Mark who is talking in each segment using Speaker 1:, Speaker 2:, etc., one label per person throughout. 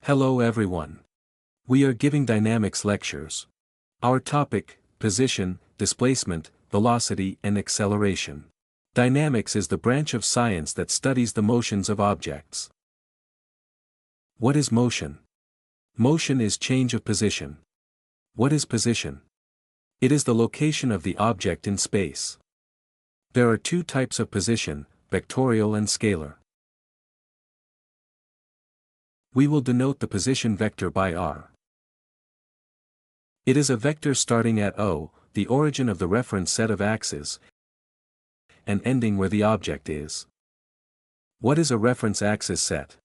Speaker 1: Hello everyone. We are giving dynamics lectures. Our topic, position, displacement, velocity and acceleration. Dynamics is the branch of science that studies the motions of objects. What is motion? Motion is change of position. What is position? It is the location of the object in space. There are two types of position, vectorial and scalar. We will denote the position vector by r. It is a vector starting at O, the origin of the reference set of axes, and ending where the object is. What is a reference axis set?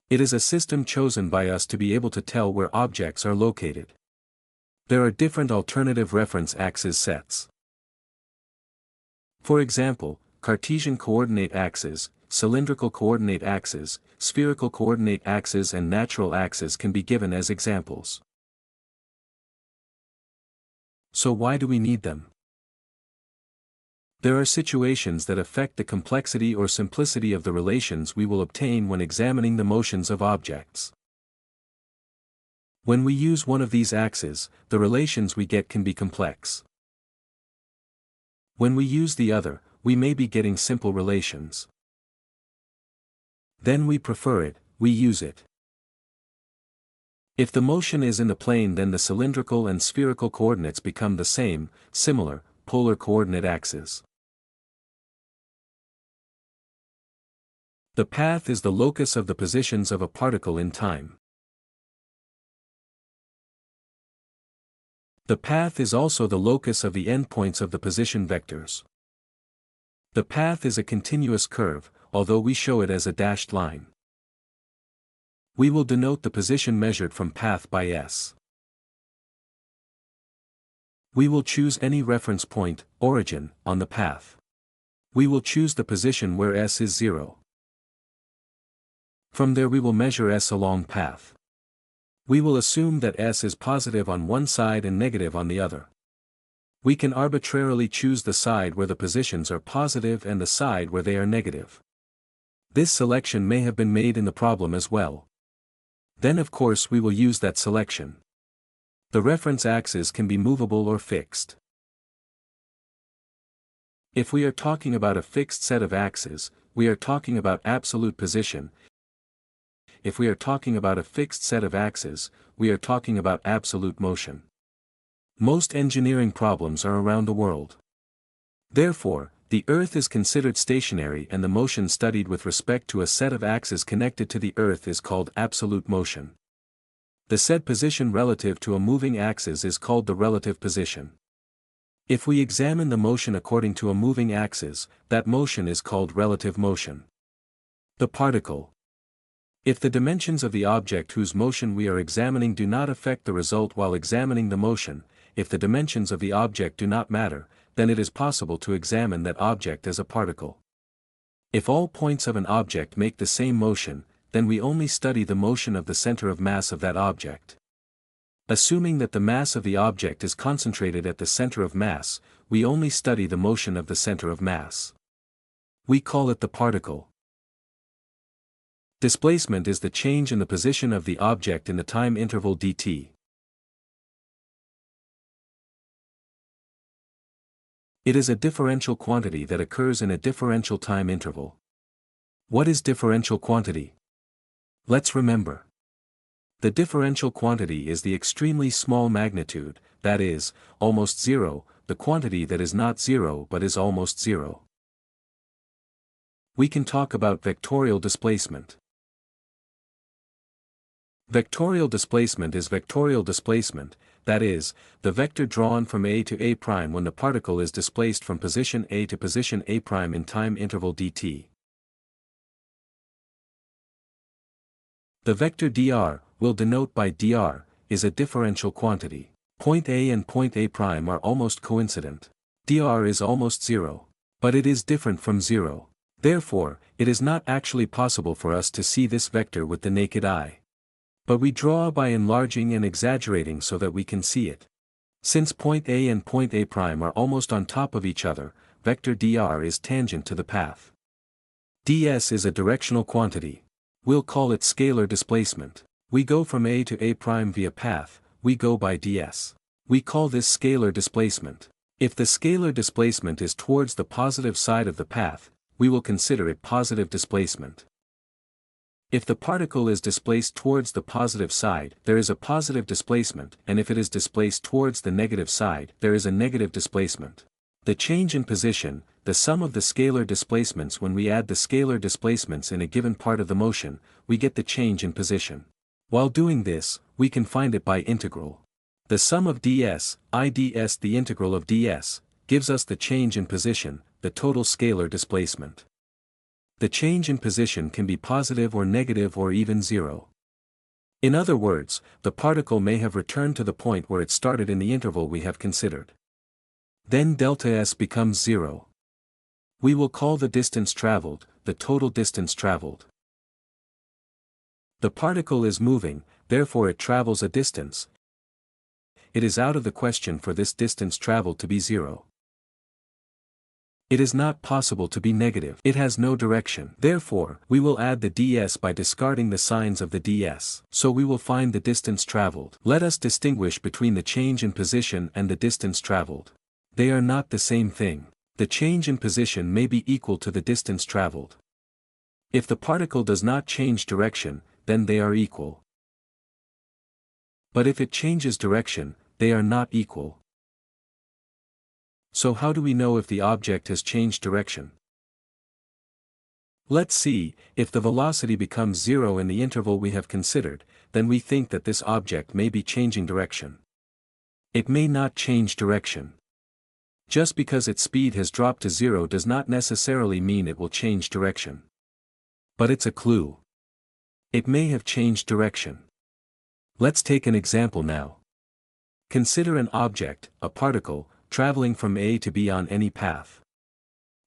Speaker 1: It is a system chosen by us to be able to tell where objects are located. There are different alternative reference axis sets. For example, Cartesian coordinate axes, cylindrical coordinate axes, spherical coordinate axes and natural axes can be given as examples. So why do we need them? There are situations that affect the complexity or simplicity of the relations we will obtain when examining the motions of objects. When we use one of these axes, the relations we get can be complex. When we use the other, we may be getting simple relations. Then we prefer it, we use it. If the motion is in the plane, then the cylindrical and spherical coordinates become the same, similar, polar coordinate axes. The path is the locus of the positions of a particle in time. The path is also the locus of the endpoints of the position vectors. The path is a continuous curve, although we show it as a dashed line. We will denote the position measured from path by S. We will choose any reference point, origin, on the path. We will choose the position where S is 0. From there we will measure S along path. We will assume that S is positive on one side and negative on the other. We can arbitrarily choose the side where the positions are positive and the side where they are negative. This selection may have been made in the problem as well. Then of course we will use that selection. The reference axes can be movable or fixed. If we are talking about a fixed set of axes, we are talking about absolute position. If we are talking about a fixed set of axes, we are talking about absolute motion. Most engineering problems are around the world. Therefore, the Earth is considered stationary and the motion studied with respect to a set of axes connected to the Earth is called absolute motion. The said position relative to a moving axis is called the relative position. If we examine the motion according to a moving axis, that motion is called relative motion. The particle. If the dimensions of the object whose motion we are examining do not affect the result while examining the motion, if the dimensions of the object do not matter, then it is possible to examine that object as a particle. If all points of an object make the same motion, then we only study the motion of the center of mass of that object. Assuming that the mass of the object is concentrated at the center of mass, we only study the motion of the center of mass. We call it the particle. Displacement is the change in the position of the object in the time interval dt. It is a differential quantity that occurs in a differential time interval. What is differential quantity? Let's remember. The differential quantity is the extremely small magnitude, that is, almost zero, the quantity that is not zero but is almost zero. We can talk about vectorial displacement. Vectorial displacement is vectorial displacement, that is, the vector drawn from A to A' when the particle is displaced from position A to position A' in time interval dt. The vector dr, we'll denote by dr, is a differential quantity. Point A and point A' are almost coincident. Dr is almost zero. But it is different from zero. Therefore, it is not actually possible for us to see this vector with the naked eye. But we draw by enlarging and exaggerating so that we can see it. Since point A and point A' are almost on top of each other, vector dr is tangent to the path. ds is a directional quantity. We'll call it scalar displacement. We go from A to A prime via path, we go by ds. We call this scalar displacement. If the scalar displacement is towards the positive side of the path, we will consider it positive displacement. If the particle is displaced towards the positive side, there is a positive displacement, and if it is displaced towards the negative side, there is a negative displacement. The change in position, the sum of the scalar displacements. When we add the scalar displacements in a given part of the motion, we get the change in position. While doing this, we can find it by integral. The sum of ds, I ds, the integral of ds, gives us the change in position, the total scalar displacement. The change in position can be positive or negative or even zero. In other words, the particle may have returned to the point where it started in the interval we have considered. Then delta s becomes zero. We will call the distance traveled, the total distance traveled. The particle is moving, therefore it travels a distance. It is out of the question for this distance traveled to be zero. It is not possible to be negative. It has no direction. Therefore, we will add the ds by discarding the signs of the ds. So we will find the distance traveled. Let us distinguish between the change in position and the distance traveled. They are not the same thing. The change in position may be equal to the distance traveled. If the particle does not change direction, then they are equal. But if it changes direction, they are not equal. So how do we know if the object has changed direction? Let's see, if the velocity becomes zero in the interval we have considered, then we think that this object may be changing direction. It may not change direction. Just because its speed has dropped to zero does not necessarily mean it will change direction. But it's a clue. It may have changed direction. Let's take an example now. Consider an object, a particle, traveling from A to B on any path.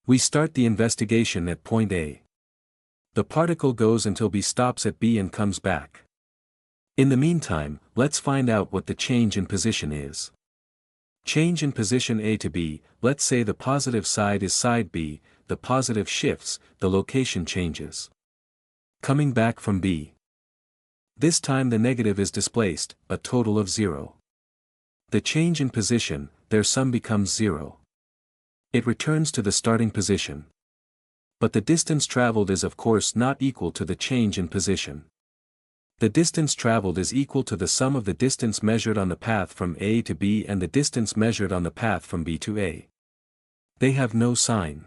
Speaker 1: We start the investigation at point A. The particle goes until B stops at B and comes back. In the meantime, let's find out what the change in position is. Change in position A to B, let's say the positive side is side B, the positive shifts, the location changes. Coming back from B. This time the negative is displaced, a total of 0. The change in position, their sum becomes 0. It returns to the starting position. But the distance traveled is of course not equal to the change in position. The distance traveled is equal to the sum of the distance measured on the path from A to B and the distance measured on the path from B to A. They have no sign.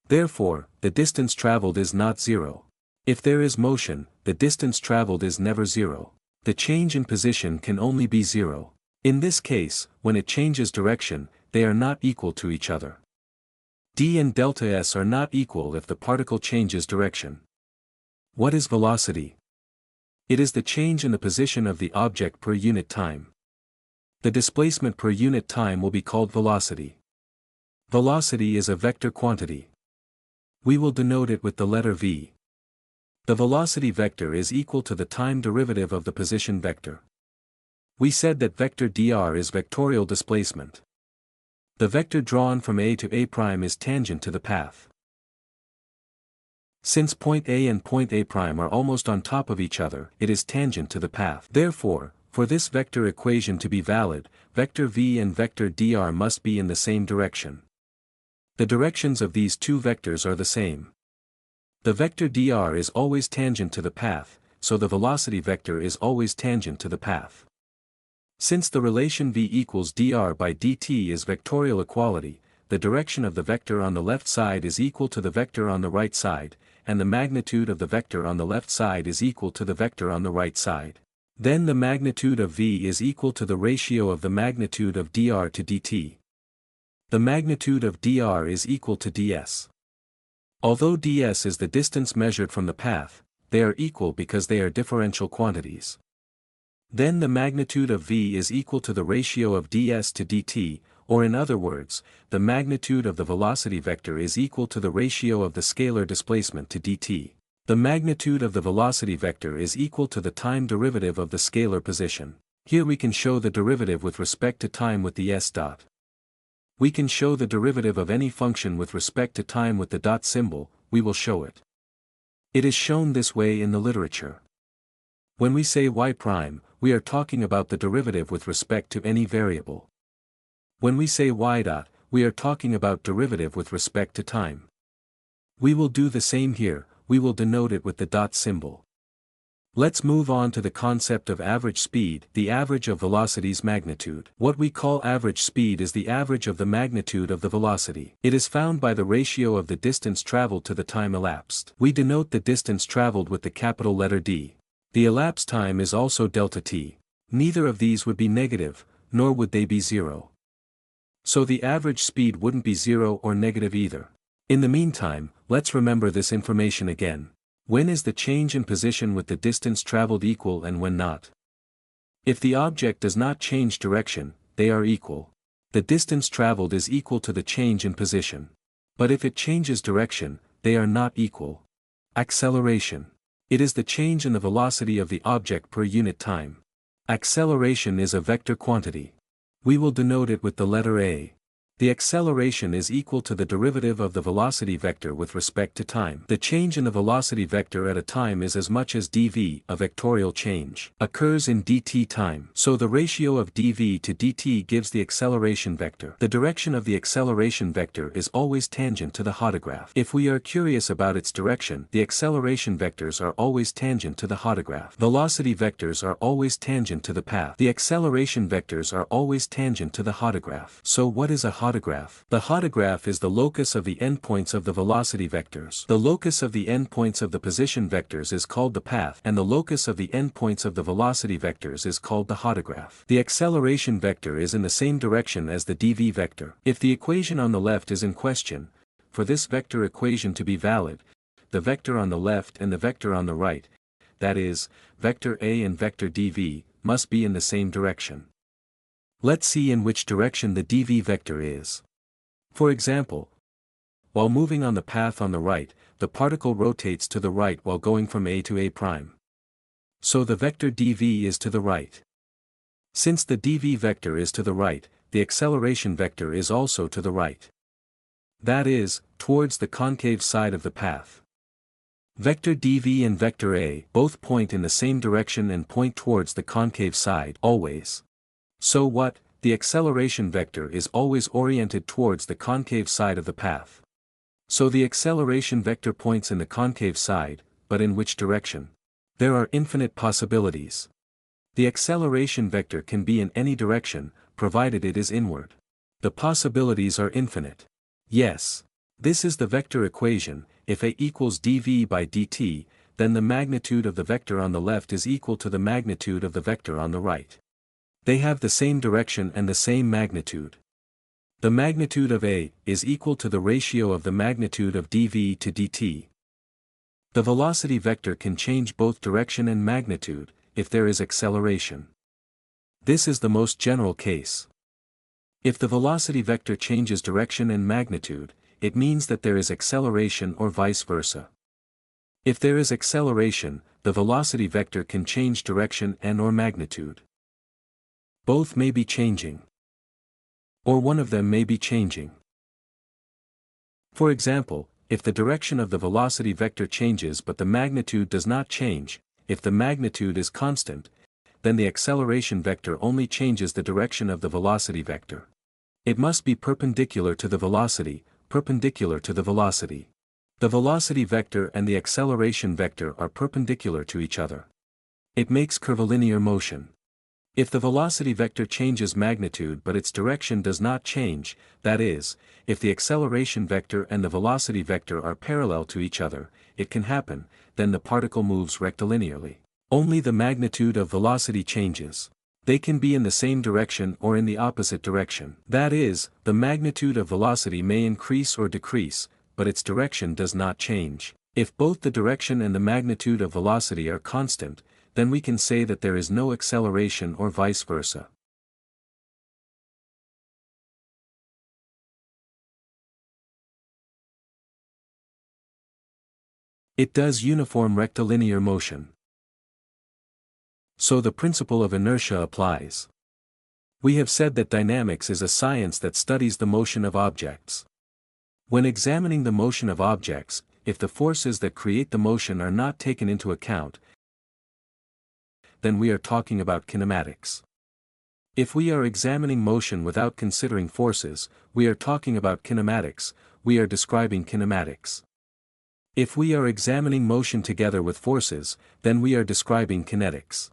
Speaker 1: Therefore, the distance traveled is not 0. If there is motion, the distance traveled is never 0. The change in position can only be 0. In this case, when it changes direction, they are not equal to each other. d and delta s are not equal if the particle changes direction. What is velocity? It is the change in the position of the object per unit time. The displacement per unit time will be called velocity. Velocity is a vector quantity. We will denote it with the letter v. The velocity vector is equal to the time derivative of the position vector. We said that vector dr is vectorial displacement. The vector drawn from A to A' is tangent to the path. Since point A and point A' are almost on top of each other, it is tangent to the path. Therefore, for this vector equation to be valid, vector v and vector dr must be in the same direction. The directions of these two vectors are the same. The vector dr is always tangent to the path, so the velocity vector is always tangent to the path. Since the relation v equals dr by dt is vectorial equality, the direction of the vector on the left side is equal to the vector on the right side, and the magnitude of the vector on the left side is equal to the vector on the right side. Then the magnitude of v is equal to the ratio of the magnitude of dr to dt. The magnitude of dr is equal to ds. Although ds is the distance measured from the path, they are equal because they are differential quantities. Then the magnitude of v is equal to the ratio of ds to dt, or in other words, the magnitude of the velocity vector is equal to the ratio of the scalar displacement to dt. The magnitude of the velocity vector is equal to the time derivative of the scalar position. Here we can show the derivative with respect to time with the s dot. We can show the derivative of any function with respect to time with the dot symbol, we will show it. It is shown this way in the literature. When we say y prime, we are talking about the derivative with respect to any variable. When we say y dot, we are talking about derivative with respect to time. We will do the same here, we will denote it with the dot symbol. Let's move on to the concept of average speed, the average of velocity's magnitude. What we call average speed is the average of the magnitude of the velocity. It is found by the ratio of the distance traveled to the time elapsed. We denote the distance traveled with the capital letter D. The elapsed time is also delta t. Neither of these would be negative, nor would they be zero. So the average speed wouldn't be zero or negative either. In the meantime, let's remember this information again. When is the change in position with the distance traveled equal and when not? If the object does not change direction, they are equal. The distance traveled is equal to the change in position. But if it changes direction, they are not equal. Acceleration. It is the change in the velocity of the object per unit time. Acceleration is a vector quantity. We will denote it with the letter A. The acceleration is equal to the derivative of the velocity vector with respect to time. The change in the velocity vector at a time is as much as dv, a vectorial change, occurs in dt time. So the ratio of dv to dt gives the acceleration vector. The direction of the acceleration vector is always tangent to the hodograph. If we are curious about its direction, the acceleration vectors are always tangent to the hodograph. Velocity vectors are always tangent to the path. The acceleration vectors are always tangent to the hodograph. So what is a hodograph? The hodograph is the locus of the endpoints of the velocity vectors. The locus of the endpoints of the position vectors is called the path, and the locus of the endpoints of the velocity vectors is called the hodograph. The acceleration vector is in the same direction as the dv vector. If the equation on the left is in question, for this vector equation to be valid, the vector on the left and the vector on the right, that is, vector a and vector dv, must be in the same direction. Let's see in which direction the dv vector is. For example, while moving on the path on the right, the particle rotates to the right while going from A to A prime. So the vector dv is to the right. Since the dv vector is to the right, the acceleration vector is also to the right. That is, towards the concave side of the path. Vector dv and vector A both point in the same direction and point towards the concave side, always. So what? The acceleration vector is always oriented towards the concave side of the path. So the acceleration vector points in the concave side, but in which direction? There are infinite possibilities. The acceleration vector can be in any direction, provided it is inward. The possibilities are infinite. Yes. This is the vector equation. If A equals dv by dt, then the magnitude of the vector on the left is equal to the magnitude of the vector on the right. They have the same direction and the same magnitude. The magnitude of A is equal to the ratio of the magnitude of dv to dt. The velocity vector can change both direction and magnitude, if there is acceleration. This is the most general case. If the velocity vector changes direction and magnitude, it means that there is acceleration or vice versa. If there is acceleration, the velocity vector can change direction and/or magnitude. Both may be changing. Or one of them may be changing. For example, if the direction of the velocity vector changes but the magnitude does not change, if the magnitude is constant, then the acceleration vector only changes the direction of the velocity vector. It must be perpendicular to the velocity, perpendicular to the velocity. The velocity vector and the acceleration vector are perpendicular to each other. It makes curvilinear motion. If the velocity vector changes magnitude but its direction does not change, that is, if the acceleration vector and the velocity vector are parallel to each other, it can happen, then the particle moves rectilinearly. Only the magnitude of velocity changes. They can be in the same direction or in the opposite direction. That is, the magnitude of velocity may increase or decrease, but its direction does not change. If both the direction and the magnitude of velocity are constant, then we can say that there is no acceleration or vice versa. It does uniform rectilinear motion. So the principle of inertia applies. We have said that dynamics is a science that studies the motion of objects. When examining the motion of objects, if the forces that create the motion are not taken into account, then we are talking about kinematics. If we are examining motion without considering forces, we are talking about kinematics, we are describing kinematics. If we are examining motion together with forces, then we are describing kinetics.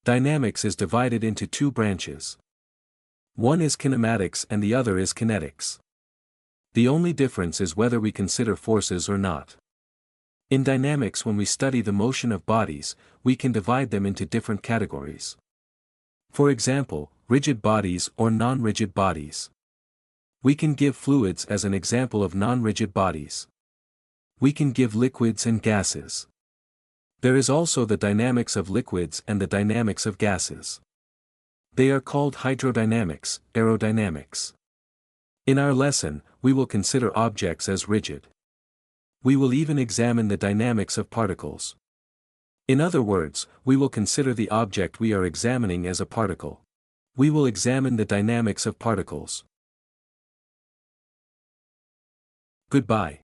Speaker 1: Dynamics is divided into two branches. One is kinematics and the other is kinetics. The only difference is whether we consider forces or not. In dynamics, when we study the motion of bodies, we can divide them into different categories. For example, rigid bodies or non-rigid bodies. We can give fluids as an example of non-rigid bodies. We can give liquids and gases. There is also the dynamics of liquids and the dynamics of gases. They are called hydrodynamics, aerodynamics. In our lesson, we will consider objects as rigid. We will even examine the dynamics of particles. In other words, we will consider the object we are examining as a particle. We will examine the dynamics of particles. Goodbye.